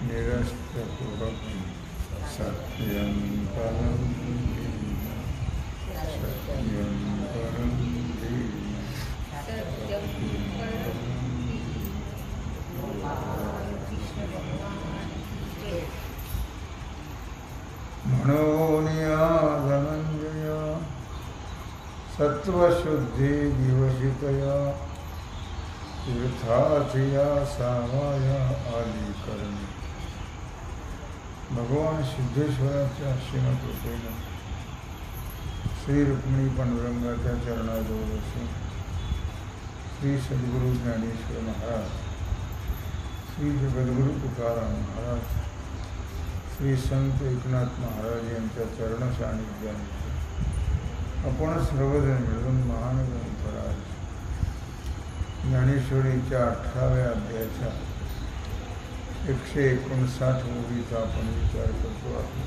निरस्तकुहकं सत्यं परं सत्यं परं मनोनिया धनंजय सत्वशुद्धि दिवसितया तीर्थाचिया सावाया आली करणे. भगवान सिद्धेश्वराच्या असीम कृपेने श्री रुक्मिणी पांडुरंगाच्या चरणाजवळ असून श्री सद्गुरू ज्ञानेश्वर महाराज, श्री जगद्गुरू तुकाराम महाराज, श्री संत एकनाथ महाराज यांच्या चरण सानिध्याने आपण सर्वजण मिळून महान ग्रंथराज ज्ञानेश्वरीच्या 18व्या अध्यायाच्या 159 ओळीचा आपण विचार करतो आहोत.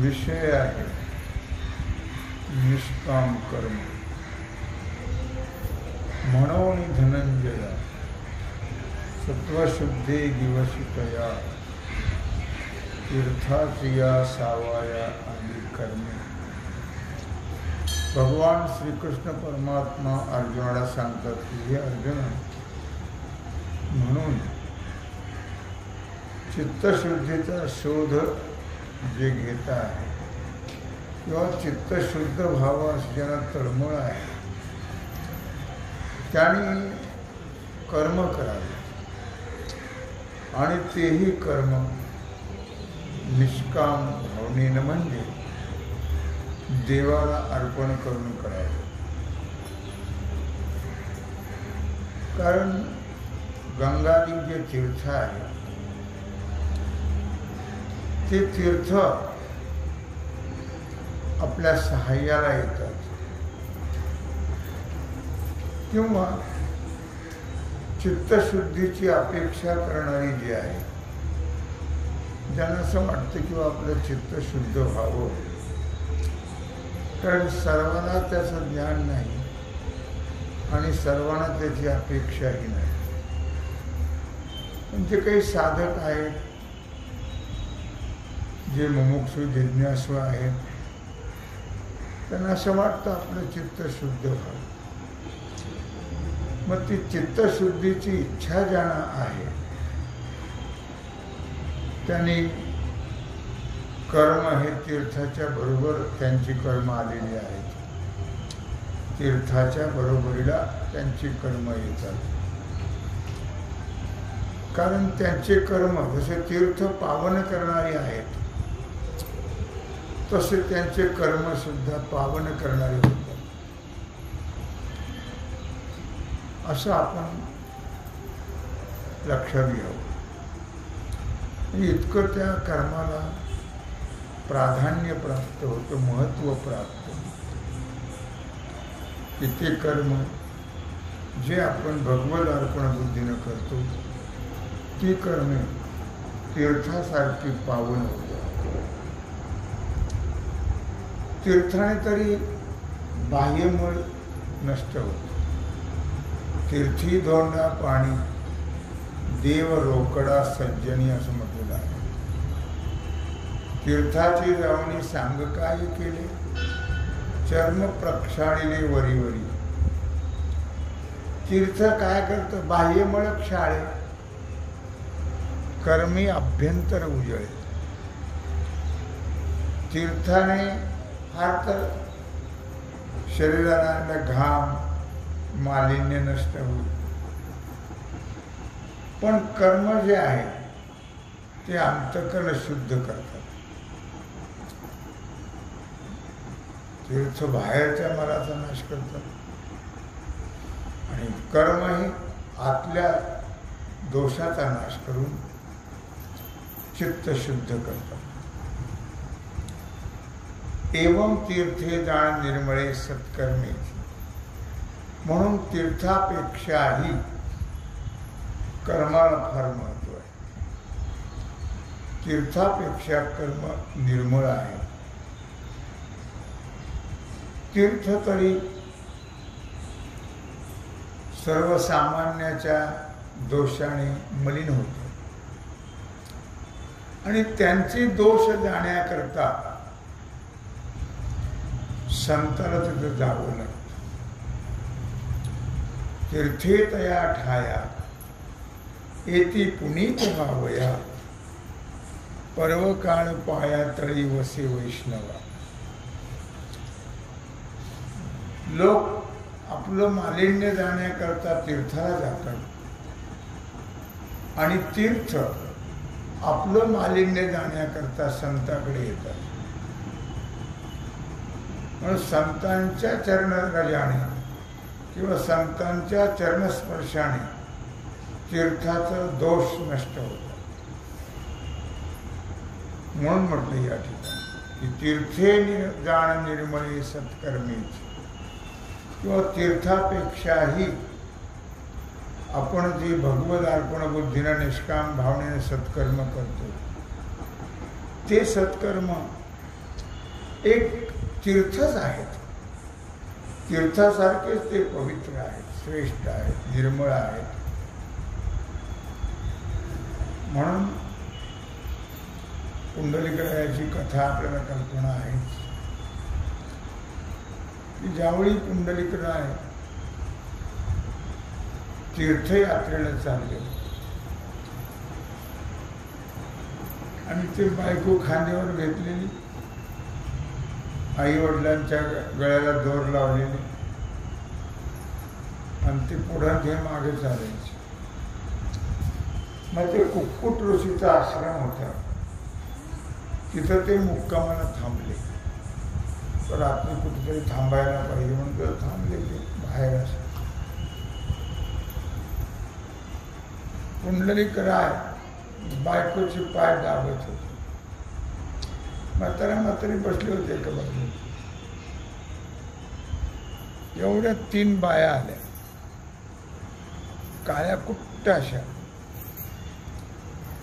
विषय आहे निष्काम कर्म. म्हणून धनंजया सत्वशुद्धे दिवसितया तीर्थाचिया सावाया आली कर्मे. भगवान श्रीकृष्ण परमात्मा अर्जुनाला सांगतात की हे अर्जुना, म्हणून चित्तशुद्धीचा शोध जे घेत आहे किंवा चित्तशुद्ध व्हावं ज्यांना तळमळ आहे त्यांनी कर्म करावे आणि तेही कर्म निष्काम भावनेनं म्हणजे देवाला अर्पण करून करावे. कारण गंगादी जे तीर्थ आहे ते तीर्थ आपल्या सहाय्याला येतात किंवा चित्तशुद्धीची अपेक्षा करणारी जी आहे, ज्यांना असं वाटतं किंवा आपलं चित्त शुद्ध व्हावं, कारण सर्वांना त्याचं ज्ञान नाही आणि सर्वांना त्याची अपेक्षाही नाही. पण जे काही साधक आहेत, जे मुमुक्षु जिज्ञासू आहेत, त्यांना असं वाटतं आपलं चित्त शुद्ध व्हावं. मग ती चित्तशुद्धीची इच्छा ज्यांना आहे त्यांनी कर्म हे तीर्थाच्या बरोबर त्यांची कर्म आलेली आहेत. तीर्थाच्या बरोबरीला त्यांची कर्म येतात. कारण त्यांचे कर्म जसे तीर्थ पावन करणारे आहेत तसे त्यांचे कर्म सुद्धा पावन करणारे होतात. असं आपण लक्षात घ्यावं. इतकं त्या कर्माला प्राधान्य प्राप्त होतं, महत्त्व प्राप्त होतं की ते कर्म जे आपण भगवत अर्पण बुद्धीनं करतो ती कर्मे तीर्थासारखी पावन होतात. तीर्थाने तरी बाह्यमळ नष्ट होतं. तीर्थी धोंडा पाणी देव रोकडा सज्जनी असं म्हटलेलं आहे. तीर्थाची जावणी सांग काय केले, चर्म प्रक्षाळिले वरीवरी. तीर्थ काय करतं, बाह्यमळ क्षाळे, कर्मी अभ्यंतर उजळे. तीर्थाने फार तर शरीराला घाम मालिन्य नष्ट होईल, पण कर्म जे आहे ते अंतःकरण शुद्ध करतात. तीर्थ बाहेरच्या मलाचा नाश करतात आणि कर्म हे आतल्या दोषाचा नाश करून चित्त शुद्ध करतात. एवं तीर्थे जाण निर्मळे सत्कर्मे. म्हणून तीर्थापेक्षाही कर्माला फार महत्व आहे. तीर्थापेक्षा कर्म निर्मळ आहे. तीर्थ तरी सर्वसामान्याच्या दोषाने मलिन होतं. आणि त्यांचे दोष जाण्याकरता संताला तिथं जावं लागतं. तीर्थे तया ठाया एती पुनीत व्हावया, पर्व काळ पाया तळी वसे वैष्णवा. लोक आपलं मालिन्य जाण्याकरता तीर्थाला जातात आणि तीर्थ आपलं मालिन्य जाण्याकरता संताकडे येतात. म्हणून संतांच्या चरणराजाने किंवा संतांच्या चरणस्पर्शाने तीर्थाचा दोष नष्ट होतो. म्हणून म्हटलं या ठिकाणी की तीर्थे जाण निर्मळे सत्कर्मीच, किंवा तीर्थापेक्षाही आपण जे भगवद अर्पण बुद्धीनं निष्काम भावनेने सत्कर्म करतो ते सत्कर्म एक तीर्थच आहेत. तीर्थासारखेच ते पवित्र आहेत, श्रेष्ठ आहेत, निर्मळ आहेत. म्हणून पुंडलिकरायाची कथा आपल्याला कल्पना आहे की ज्यावेळी पुंडलिकराय तीर्थयात्रेला चालले आणि ते बायको खांद्यावर घेतलेली, आई वडिलांच्या गळ्याला दोर लावलेली आणि ते पुढं ते मागे चालायचे. मग ते कुक्कुट ऋषीचा आश्रम होता, तिथं ते मुक्कामाला थांबले. रात्री कुठेतरी थांबायला पाहिजे म्हणून तर थांबले ते बाहेर. असं पुंडलिकराय बायकोचे पाय दाबत होते. म्हातारा म्हातारी बसले होते एका बाजूला. एवढ्या 3 बाया आल्या, काळ्या कुट्ट अशा,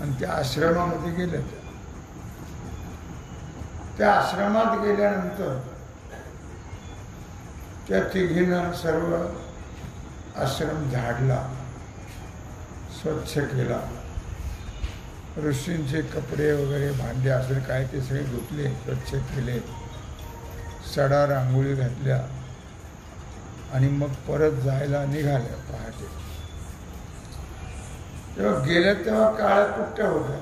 आणि त्या आश्रमामध्ये गेल्या. त्या आश्रमात गेल्यानंतर त्या तिघीनं सर्व आश्रम झाडला, स्वच्छ केला. ऋषींचे कपडे वगैरे भांडे असेल काय ते सगळे धुतले, स्वच्छ केले, सडा रांगोळी घातल्या आणि मग परत जायला निघाल्या पहाटे. तेव्हा गेल्या तेव्हा काळ्या कुट्ट्या होत्या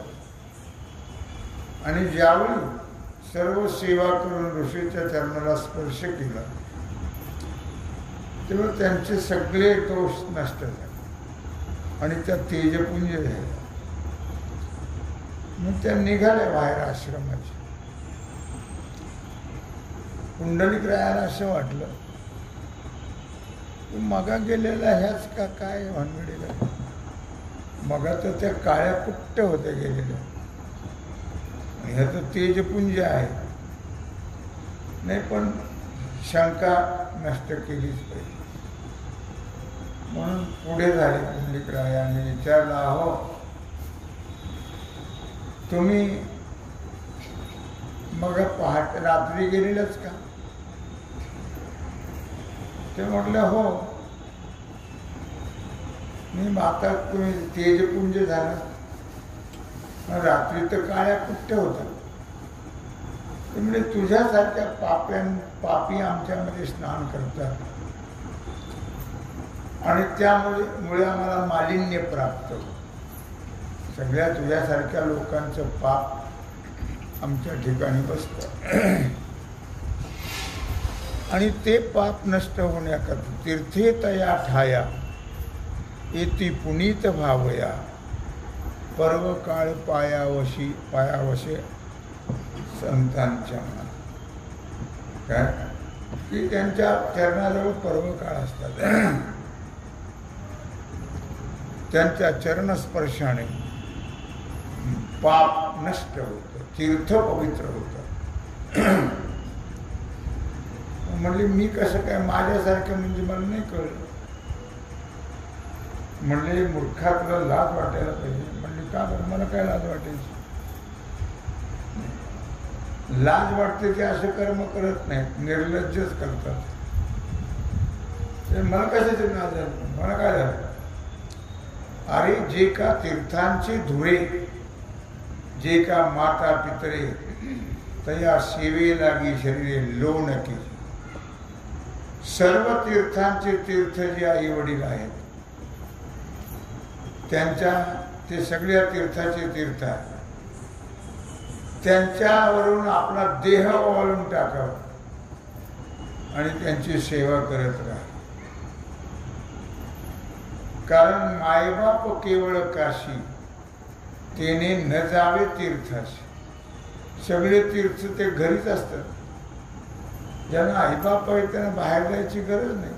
आणि ज्यावेळी सर्व सेवा करून ऋषीच्या चरणाला स्पर्श केला तेव्हा त्यांचे सगळे दोष नष्ट झाले आणि त्या तेजपुंज झाल्या. मग त्या निघाल्या बाहेर आश्रमाच्या. पुंडलिकरायाला असं वाटलं की मगा गेलेला ह्याच का काय भानगडीला. मगा तर त्या काळ्या कुट्ट होत्या गेलेल्या, ह्या तर तेजपुंज आहे. नाही पण शंका नष्ट केलीच पाहिजे म्हणून पुढे झाले पुंडलिकरायाने विचारला, हो तुम्ही मग पहाटे रात्री गेलेलंच का? ते म्हटलं हो. मी माता तुम्ही तेजपुंज झाला, रात्री तर काळ्या कुट्ट होता. ते म्हणजे तुझ्यासारख्या पापी आमच्यामध्ये स्नान करतात आणि त्यामुळे आम्हाला मालिन्य प्राप्त होतं. सगळ्या तुझ्यासारख्या लोकांचं पाप आमच्या ठिकाणी बसतं आणि ते पाप नष्ट होण्याकरता तीर्थे तया ठाया एती पुनीत भावया, पर्व काळ पायावशे संतांच्या मनात. काय की त्यांच्या चरणाजवळ पर्व काळ असतात. त्यांच्या चरणस्पर्शाने पाप नष्ट होतं, तीर्थ पवित्र होतं. म्हणले मी कसं काय माझ्यासारखं, म्हणजे मला नाही कळलं. म्हणले मूर्खा तुला लाज वाटायला पाहिजे. म्हणले का बरं, मला काय लाज वाटायची? लाज वाटते की असं कर्म करत नाहीत, निर्लज्जच करतात. मला कशाची लाज झाली? मला काय झालं? अरे जे का तीर्थांचे धुळे जे का माता पितरे तया सेवे लागी शरीरे लोण की. सर्व तीर्थांचे तीर्थ जे आई वडील आहेत त्यांच्या ते सगळ्या तीर्थाचे तीर्थ आहेत. त्यांच्यावरून आपला देह ओवाळून टाकावा आणि त्यांची सेवा करत राहा. कारण मायबाप केवळ काशी तेने न जावे तीर्थाशी. सगळे तीर्थ ते घरीच असतात. ज्यांना आईबाप आहे त्यांना बाहेर जायची गरज नाही.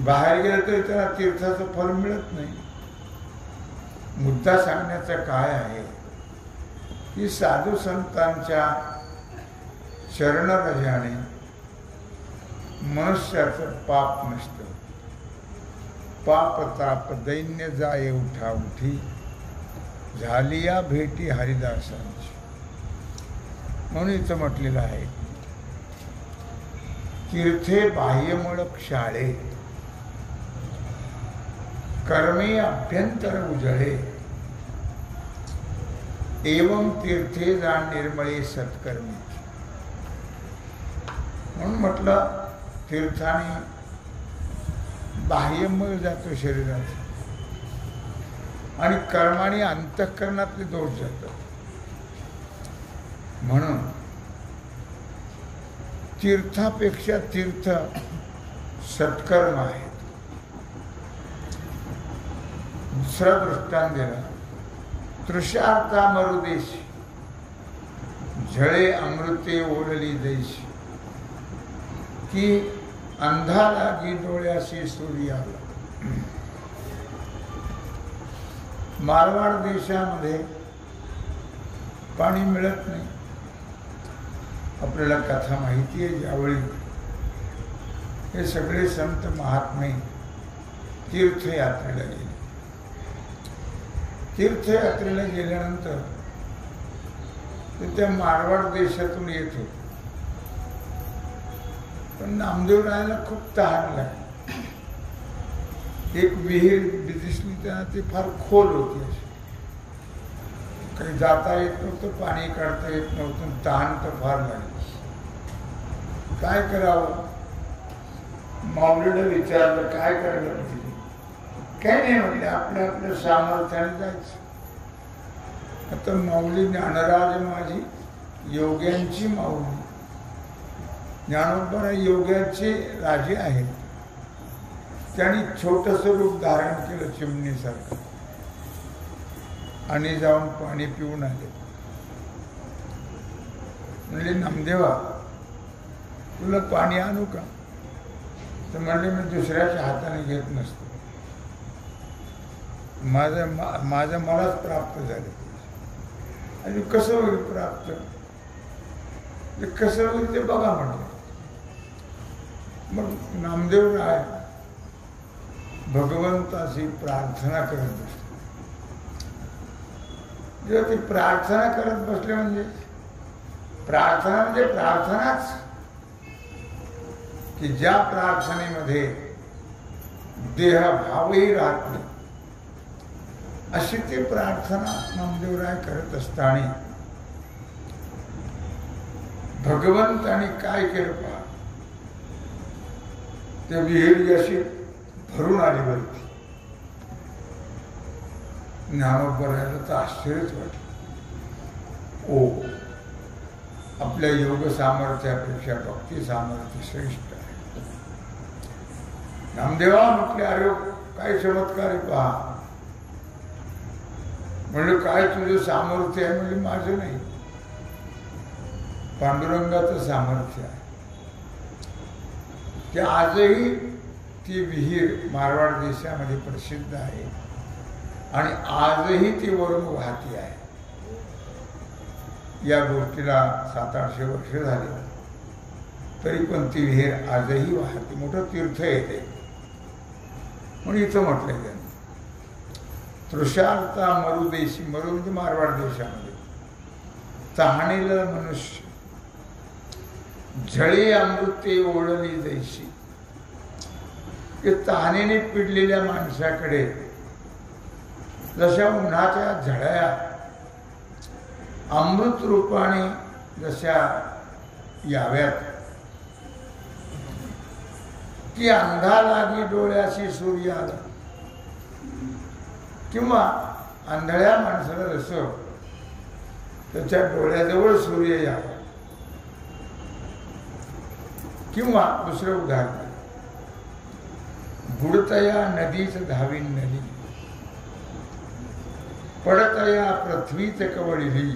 बाहेर गेलं तरी त्यांना तीर्थाचं फल मिळत नाही. मुद्दा सांगण्याचा काय आहे की साधू संतांच्या शरणरजाने मनुष्याचं पाप नसतं. पाप ताप दैन्य जाये उठा उठी झाली या भेटी हरिदासांची. म्हणून इथं म्हटलेलं आहे तीर्थे बाह्यमूळक शाळे कर्मे अभ्यंतर उजळे एवं तीर्थे जाण निर्मळे सत्कर्मी. म्हणून म्हटलं तीर्थाने बाह्यमूळ जातो शरीराचा आणि कर्माने अंतःकरणातले दोष जातात. म्हणून तीर्थापेक्षा तीर्थ सत्कर्म आहेत. दुसरा दृष्टांत दिला. तृषार्था मरुदेशी झळे अमृते ओढली जैशी की अंधा लागी डोळ्याशी सूर्याला. मारवाड देशामध्ये पाणी मिळत नाही. आपल्याला कथा माहिती आहे. ज्यावेळी हे सगळे संत महात्मे तीर्थयात्रेला गेले. तीर्थयात्रेला गेल्यानंतर ते त्या मारवाड देशातून येत होते. पण नामदेवरायाला खूप तहान लागली. एक विहीर दिसली त्यांना ती फार खोल होती. अशी काही जाता येत नव्हतं, पाणी काढता येत नव्हतं. तहान तर फार लागली. काय करावं? माऊलीला विचारलं काय करायला पाहिजे. काय नाही म्हटलं आपल्या आपल्या सामर्थ्याने जायचं. आता माऊली ज्ञानराज माझी योग्यांची माऊली. ज्ञानोबा योग्याचे राजे आहेत. त्यांनी छोटंसं रूप धारण केलं चिमणीसारखं आणि जाऊन पाणी पिऊन आले. म्हणले नामदेवा तुला पाणी आणू का? तर म्हणले मी दुसऱ्याच्या हाताने घेत नसतो. माझं मलाच प्राप्त झाले. आणि कसं होईल प्राप्त? कसं होईल ते बघा म्हटलं. मग नामदेवराय भगवंताची प्रार्थना करत बसले. जेव्हा ती प्रार्थना करत बसले म्हणजे प्रार्थनाच की ज्या प्रार्थनेमध्ये देहभावही राहत नाही अशी ती प्रार्थना नामदेवराय करत असताना भगवंताने काय केलं पहा. ते विहीर अशी भरून आली वरती. ज्ञानोबरायला तर आश्चर्यच वाटलं. ओ आपल्या योग सामर्थ्यापेक्षा भक्ती सामर्थ्य श्रेष्ठ आहे. नामदेवा म्हटले अरे काय चमत्कार आहे पहा. म्हणजे काय तुझं सामर्थ्य आहे? म्हणजे माझं नाही, पांडुरंगाचं सामर्थ्य आहे. ते आजही ती विहीर मारवाड देशामध्ये प्रसिद्ध आहे आणि आजही ती वरून वाहती आहे. या गोष्टीला 700-800 वर्ष झाली तरी पण ती विहीर आजही वाहते. मोठं तीर्थ येते. म्हणून इथं म्हटलंय त्यांनी तृषार्था मरुदेशी. मरु म्हणजे मारवाड देशामध्ये. तहानेला मनुष्य झळे अमृते ओढली जैशी. तहानेने पिडलेल्या माणसाकडे जशा उन्हाच्या झळ्या अमृत रूपाने जशा याव्यात की अंधा लागी डोळ्याशी सूर्य आला, किंवा आंधळ्या माणसाला जसं त्याच्या डोळ्याजवळ सूर्य यावा, किंवा दुसरं उदाहरण, बुडतया नदीच धावीन नदी, पडतया पृथ्वीच कवळिली,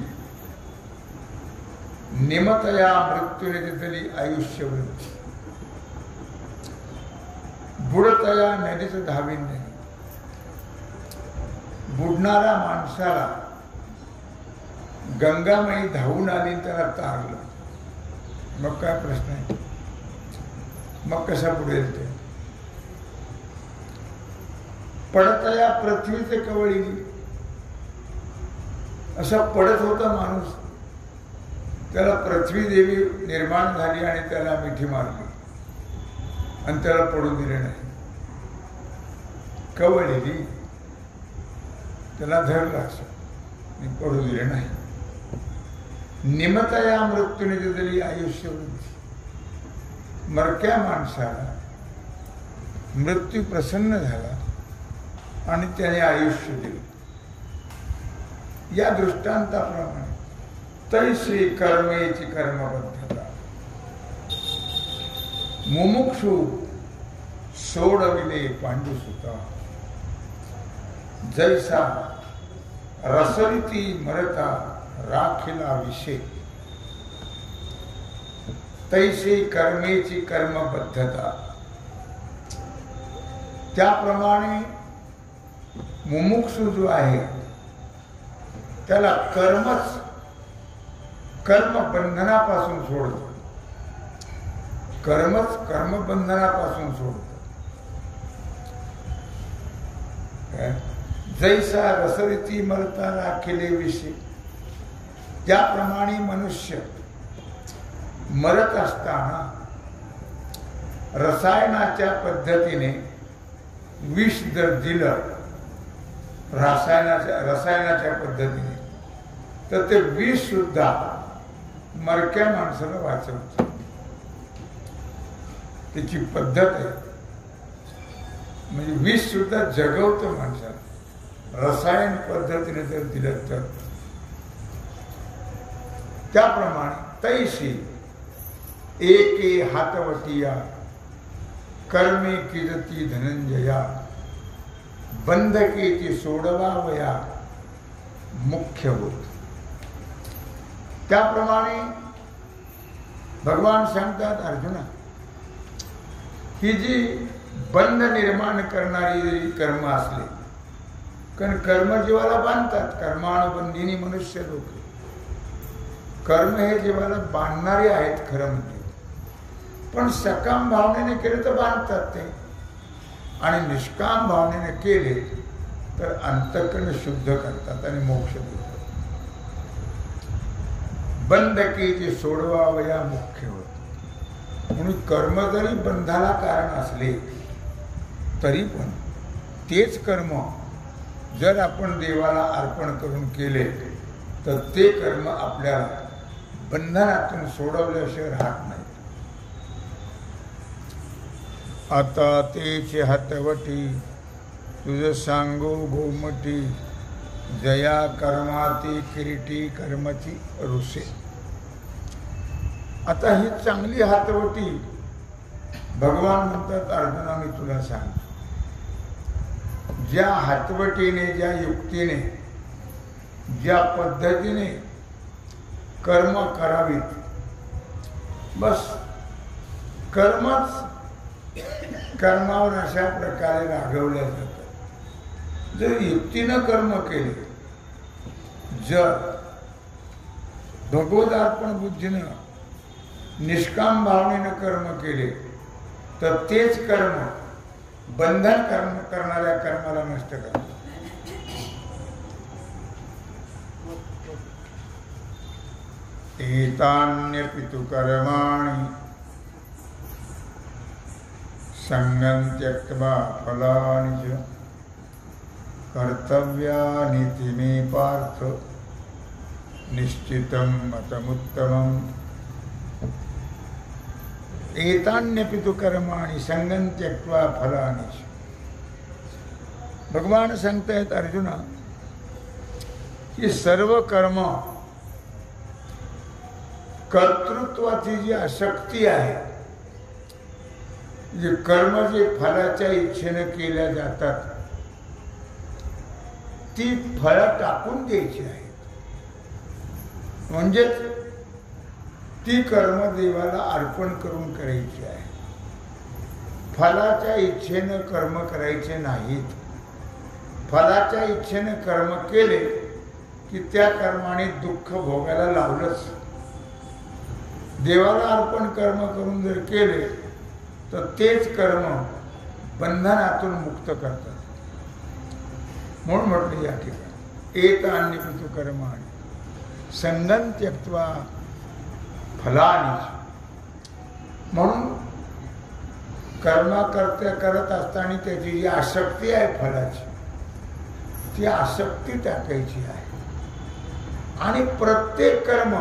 निमतया मृत्यूने तिथली आयुष्य वृद्धी. बुडतया नदीच धावीन नदी, बुडणाऱ्या माणसाला गंगामाई धावून आली त्याला तारलं, मग काय प्रश्न आहे? मग कसा बुडेल ते? पडतया पृथ्वीचे कवळिली, असा पडत होता माणूस, त्याला पृथ्वी देवी निर्माण झाली आणि त्याला मिठी मारली आणि त्याला पडू दिले नाही. कवळिली, त्याला धरलं असं, पडू दिले नाही. निमतया मृत्यूने दिलेली आयुष्य वृद्धी, मरक्या माणसाला मृत्यू प्रसन्न झाला आणि त्याने आयुष्य दिलं. या दृष्टांताप्रमाणे तैसी कर्मेची कर्मबद्धता, मुमुक्षु सोडविले पांडुसुता, जैसा रसरिती मरता राखिला विषय, तैसी कर्मेची कर्मबद्धता. त्याप्रमाणे मुमुक्षु जो आहे त्याला कर्मच कर्मबंधनापासून सोडतो, कर्मच कर्मबंधनापासून सोडतो. जैसा रसरिती मरता राखिले विषय, त्याप्रमाणे मनुष्य मरत असताना रसायनाच्या पद्धतीने विष जर दिलं, रसायनाच्या पद्धतीने, तर ते विष सुद्धा मरक्या माणसाला वाचवतं. त्याची पद्धत आहे. म्हणजे विष सुद्धा जगवतं माणसाला रसायन पद्धतीने जर दिलं तर. त्याप्रमाणे तैसी एके हातवटिया कर्मे किरती धनंजया, बंधकेची सोडवावया मुख्य होत. त्याप्रमाणे भगवान सांगतात अर्जुना, ही जी बंध निर्माण करणारी जरी कर्म असले, कारण कर्म जीवाला बांधतात, कर्मानुबंधिनी मनुष्य लोक. कर्म हे जीवाला बांधणारे आहेत खरं म्हणजे, पण सकाम भावनेने केले तर बांधतात ते, आणि निष्काम भावनेने केले तर अंतःकरण शुद्ध करतात आणि मोक्ष देतात. बंधकेची सोडवावया मुख्य होत. म्हणून कर्म जरी बंधाला कारण असले तरी पण तेच कर्म जर आपण देवाला अर्पण करून केले तर ते कर्म आपल्याला बंधनातून सोडवल्याशिवाय राहत नाही. आता तेचे हातवटी तुझ सांगू गोमटी, जया कर्माती किरीटी कर्मची रुसे. आता ही चांगली हातवटी भगवान म्हणतात अर्जुना मी तुला सांग, ज्या हातवटीने, ज्या युक्तीने, ज्या पद्धतीने कर्म करावीत, बस कर्मच कर्मावर अशा प्रकारे रागवल्या जातात. जर युक्तीनं कर्म केले, जर भगवदार्पण बुद्धीनं निष्काम भावनेनं कर्म केले तर तेच कर्म बंधन करणाऱ्या कर्माला नष्ट करतात. एतान्यपि तु कर्माणि संगं त्यक्त्वा फलानि च कर्तव्यानीति मे पार्थ निश्चितं मतमुत्तमम् एतान्यपि तु कर्माणि संगं त्यक्त्वा फलानि। भगवान सांगतायत अर्जुना की सर्व कर्म कर्तृत्वाची जी आसक्ती आहे, जे कर्म जे फलाच्या इच्छेने केल्या जातात ती फळ टाकून द्यायची आहेत, म्हणजेच ती कर्म देवाला अर्पण करून करायची आहे. फलाच्या इच्छेनं कर्म करायचे नाहीत. फलाच्या इच्छेनं कर्म केले की त्या कर्माने दुःख भोगायला लावलंच. देवाला अर्पण कर्म करून जर केले तर तेच कर्म बंधनातून मुक्त करतात. म्हणून म्हटलं या ठिकाणी एतान्यपि तु कर्माणि संगं त्यक्त्वा फलानि. म्हणून कर्म करत असताना त्याची जी आसक्ती आहे फलाची, ती आसक्ती टाकायची आहे आणि प्रत्येक कर्म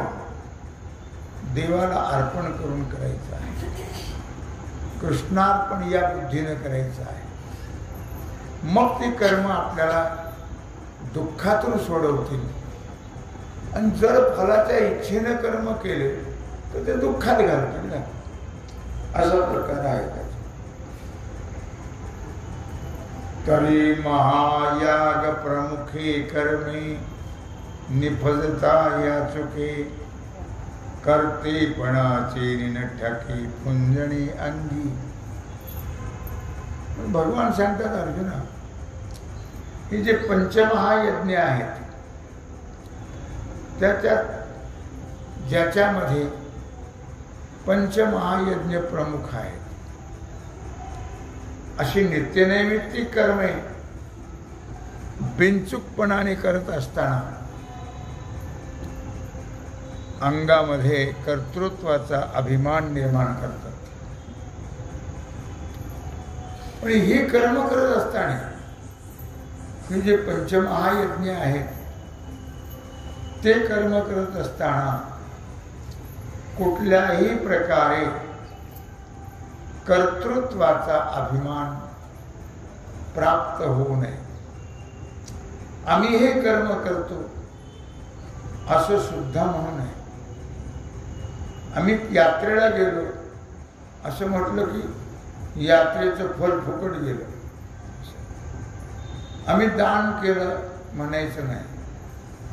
देवाला अर्पण करून करायचं आहे. कृष्णार्पण या बुद्धीने करायचं आहे. मग ती कर्म आपल्याला दुःखातून सोडवतील. आणि जर फलाच्या इच्छेने कर्म केले तर ते दुःखात घालतील ना, असा प्रकार आहे. तरी महायाग प्रमुखे कर्मे निफजता या चुके कर्तेपणाचे निनठके पुंजणी अंगी. भगवान सांगतात अर्जुना, हे जे पंचमहायज्ञ आहेत त्याच्यात ज्याच्यामध्ये पंचमहायज्ञ प्रमुख आहेत अशी नित्यनैमित्तिक कर्मे बिनचूकपणाने करत असताना अंगामध्ये कर्तृत्वाचा अभिमान निर्माण करतात. पण हे कर्म करत असताना हे जे पंचमहायज्ञ आहेत ते कर्म करत असताना कुठल्याही प्रकारे कर्तृत्वाचा अभिमान प्राप्त होऊ नये. आम्ही हे कर्म करतो असं सुद्धा म्हणू नये. आम्ही यात्रेला गेलो असं म्हटलं की यात्रेचं फल फुकट गेलं. आम्ही दान केलं म्हणायचं नाही.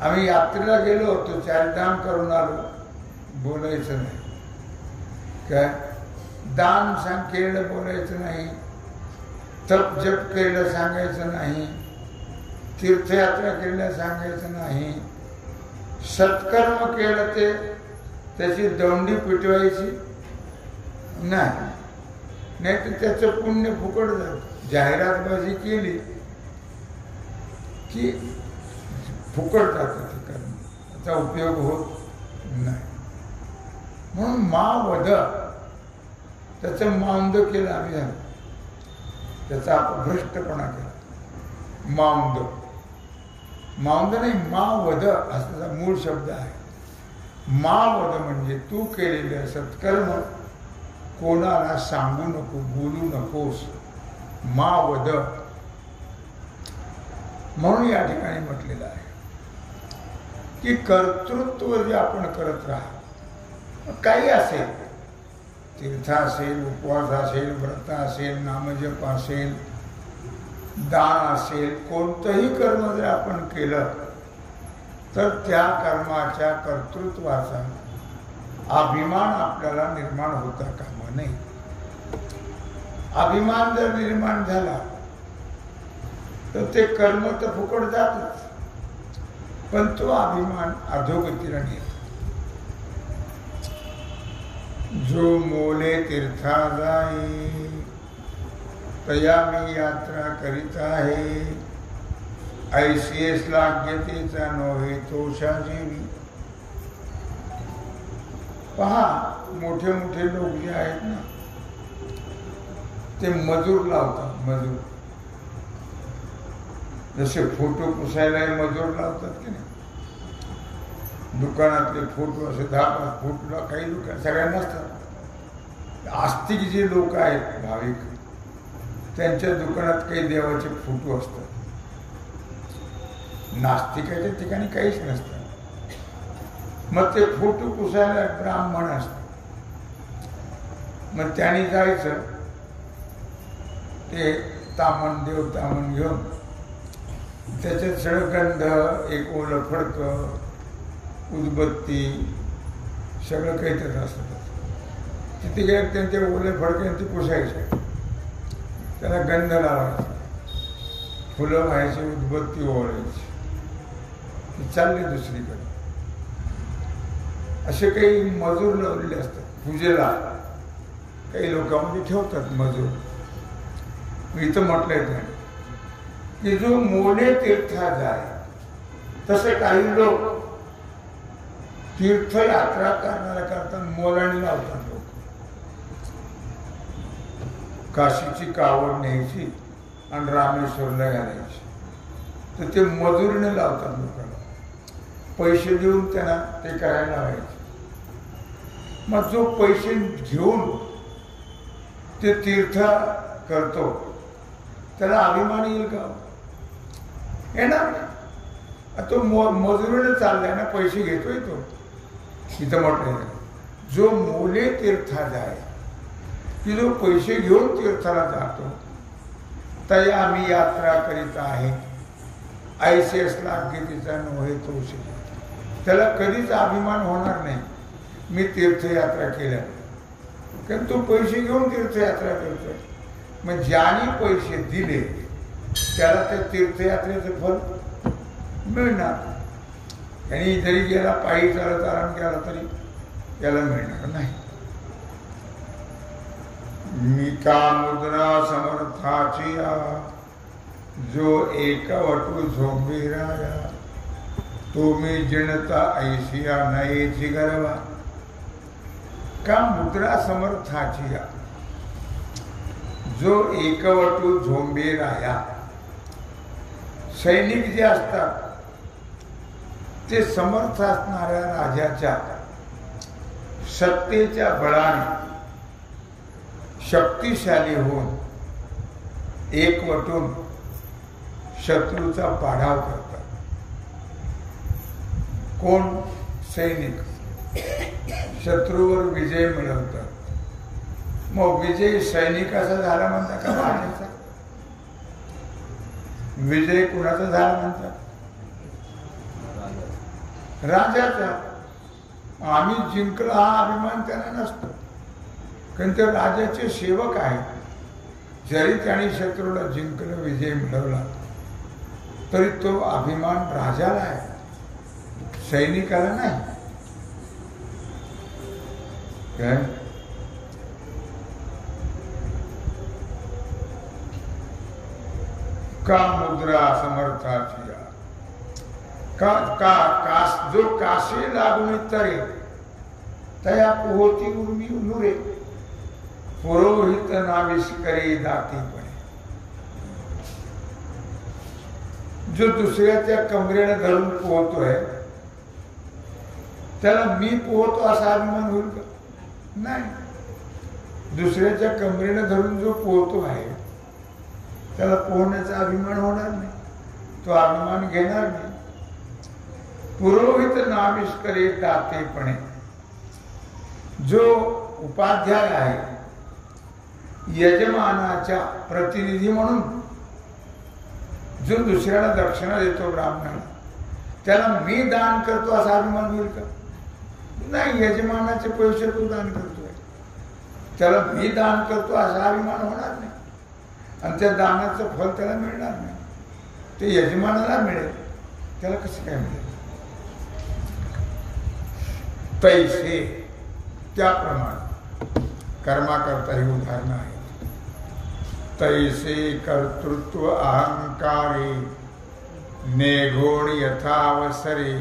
आम्ही यात्रेला गेलो होतो, चारधाम करून आलो बोलायचं नाही. काय दान केलं बोलायचं नाही, तप जप केलं सांगायचं नाही, तीर्थयात्रा केलं सांगायचं नाही, सत्कर्म केलं ते त्याची दौंडी पिटवायची नाही, नाही तर त्याचं पुण्य फुकट जात. जाहिरातबाजी केली की फुकट जातं ते कर्म, त्याचा उपयोग होत नाही. म्हणून मावध त्याचं मांद केलं आम्ही, त्याचा अपभ्रष्टपणा केला. मांद नाही, मावध असा मूळ शब्द आहे. मावध म्हणजे तू केलेलं सत्कर्म कोणाला सांगू नको, बोलू नकोस. मावध म्हणून या ठिकाणी म्हटलेलं आहे की कर्तृत्व जे आपण करत राहा, काही असेल, तीर्थ असेल, उपवास असेल, व्रत असेल, नामजप असेल, दान असेल, कोणतंही कर्म जर आपण केलं तर त्या कर्माच्या कर्तृत्वाचा अभिमान आपल्याला निर्माण होता कामा नये. अभिमान जर निर्माण झाला तर ते कर्म तर फुकट जातच, पण तो अभिमान अधोगतीला नेतो. जो मोले तीर्था जाई तया मी यात्रा करीत आहे, ऐसेस लाग्यतेचा नव्हे तोषा जेवी. पहा, मोठे मोठे लोक जे आहेत ना ते मजूर लावतात. मजूर जसे फोटो पुसायला मजूर लावतात की नाही, दुकानातले फोटो असे 10-5 फोटो काही दुकान सगळ्यांना असतात. आस्तिक जे लोक आहेत भाविक त्यांच्या दुकानात काही देवाचे फोटो असतात. नास्तिकाच्या ठिकाणी काहीच नसतं. मग ते फोटो पुसायला ब्राह्मण असतात. मग त्याने जायचं ते तामण देव तामण घेऊन त्याच्यात सगळं गंध एक ओलं फडकं उदबत्ती सगळं काही त्याचं असतं. तिथे गेलं त्यांच्या ओले फडके ते पुसायचे, त्याला गंध लावायचा, फुलं व्हायची, उदबत्ती ओळायची, चालले दुसरीकडे. असे काही मजूर लावलेले असतात पूजेला. काही लोकांमध्ये ठेवतात मजूर. इथं म्हटलंय त्याने की जो मोले तीर्था जाय, तसे काही लोक तीर्थयात्रा करता मोलाने लावतात. लोक काशीची कावड न्यायची आणि रामेश्वरला घालायची, तर ते मजुरीने लावतात. लोकांना पैसे देऊन त्यांना ते करायला लावायचे. मग जो पैसे घेऊन ते तीर्थ करतो त्याला अभिमान येईल का? येणार नाही. तो मजुरीने चाललाय ना, पैसे घेतोय तो. इथं म्हटलं जो मोले तीर्था जाय, की जो पैसे घेऊन तीर्थाला जातो, तरी आम्ही यात्रा करीत आहे ऐसे लागितीचा नव्हे तो. त्याला कधीच अभिमान होणार नाही मी तीर्थयात्रा केल्या, कारण तो पैसे घेऊन तीर्थयात्रा करतोय. मग ज्याने पैसे दिले त्याला त्या तीर्थयात्रेचं फल मिळणार. आणि जरी गेला पायी चालत आराम केला तरी त्याला मिळणार नाही. मी का मुद्रा समर्थाची जो एकवटू झोंबीराया, तुम्ही जिणता ऐशिया नाहीची गरवा. का मुद्रा समर्थाची जो एकवटू झोंबीराया. सैनिक जे असतात ते समर्थ असणाऱ्या राजाच्या सत्तेच्या बळाने शक्तिशाली होऊन एकवटून शत्रूचा पाडाव करतात. कोण? सैनिक शत्रूवर विजय मिळवतात. मग विजय सैनिकाचा झाला म्हणतात का राजाचा? विजय कुणाचा झाला म्हणतात? राजाचा. आम्ही जिंकला हा अभिमान त्यांना नसतो, कारण ते राजाचे सेवक आहेत. जरी त्याने शत्रूला जिंकलं, विजय मिळवला, तरी तो अभिमान राजाला आहे, सैनिकाला नाही. काय? का मुद्रा समर्थाची का जो काशी लागून तरे तया पोहोती उर्मी उनुरे पुरोहित नाविश करे दातीपणे. जो दुसऱ्याच्या कमरेने धरून पोहतोय त्याला मी पोहतो असा अभिमान होईल का? नाही. दुसऱ्याच्या कमरेने धरून जो पोहतो आहे त्याला पोहण्याचा अभिमान होणार नाही, तो अभिमान घेणार नाही. पुरोहित नाविश करे दातेपणे. जो उपाध्याय आहे, यजमानाच्या प्रतिनिधी म्हणून जो दुसऱ्याला दक्षिणा देतो ब्राह्मणाला, त्याला मी दान करतो असा अभिमान होईल का? नाही. यजमानाचे पैसे तो दान करतोय, त्याला मी दान करतो असा अभिमान होणार नाही, आणि त्या दानाचं फल त्याला मिळणार नाही. ते यजमानाला मिळेल, त्याला कसं काय मिळेल? तैसे त्याप्रमाणे कर्माकरता ही उदाहरणं आहेत. तैसे कर्तृत्व अहंकारे नेघोण यथावसरे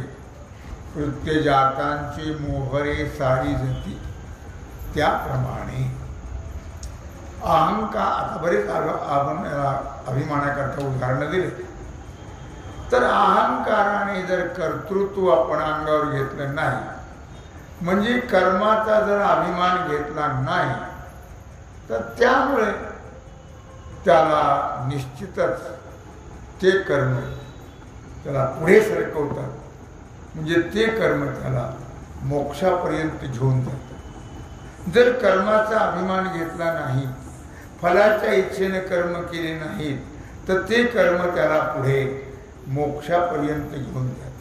कृत्य जातांची मोहरे सारी जती. त्याप्रमाणे अहंकार. आता बरेच अभिमानाकरता उदाहरणं दिले. तर अहंकाराने जर कर्तृत्व आपण अंगावर घेतलं नाही, म्हणजे कर्माचा जर अभिमान घेतला नाही, तर त्यामुळे त्याला निश्चितच ते कर्म त्याला पुढे सरकवतात, म्हणजे ते कर्म त्याला मोक्षापर्यंत घेऊन जातात. जर कर्माचा अभिमान घेतला नाही, फलाच्या इच्छेने कर्म केले नाहीत, तर ते कर्म त्याला पुढे मोक्षापर्यंत घेऊन जातात.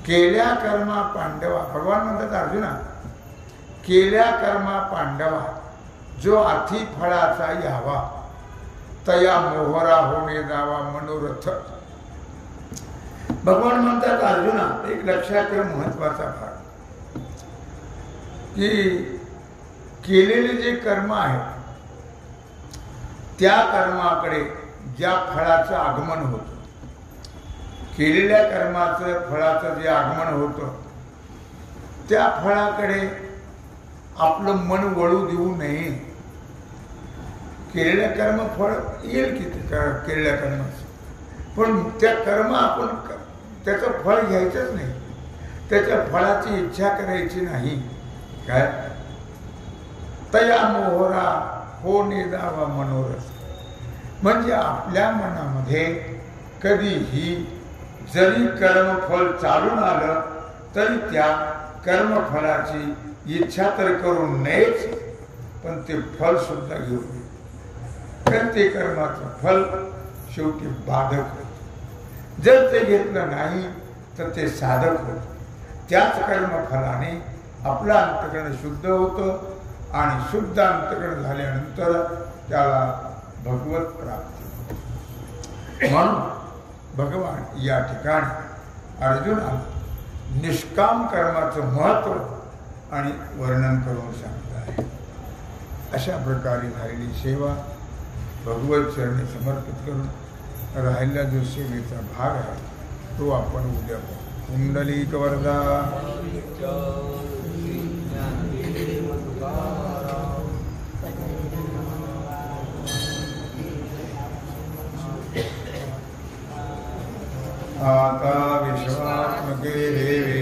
केल्या कर्मा पांडवा, भगवान म्हणतात अर्जुना, केल्या कर्मा पांडवा जो अति फळाचा यावा, तया मोहरा होणे जावा मनोरथ. भगवान म्हणतात अर्जुना, एक लक्षात ठेव महत्वाचा भाग, की केलेले जे कर्म आहेत त्या कर्माकडे ज्या फळाचं आगमन होतं, केलेल्या कर्माचं फळाचं जे आगमन होतं, त्या फळाकडे आपलं मन वळू देऊ नये. केलेल्या कर्म फळ येईल की केलेल्या कर्माचं, पण त्या कर्म आपण त्याचं फळ घ्यायचंच नाही, त्याच्या फळाची इच्छा करायची नाही. काय तया मोहरा हो निदावा मनोरथ, म्हणजे आपल्या मनामध्ये कधीही जरी कर्मफल चालून आलं तरी त्या कर्मफलाची इच्छा तर करू नयेच, पण ते फल सुद्धा घेऊ नये. कारण ते कर्माचं फल शेवटी बाधक होतं. जर ते घेतलं नाही तर ते साधक होतं. त्याच कर्मफलाने आपलं अंतकरण शुद्ध होतं, आणि शुद्ध अंतकरण झाल्यानंतर त्याला भगवत प्राप्ती होते. म्हणून भगवान या ठिकाणी अर्जुनाला निष्काम कर्माचं महत्व आणि वर्णन करून सांगत आहे. अशा प्रकारे झालेली सेवा भगवत चरणी समर्पित करून राहिला जो सेवेचा भाग आहे तो आपण उद्या पाहू. कुंडलिक वरदा. आता विश्वात्मके देवे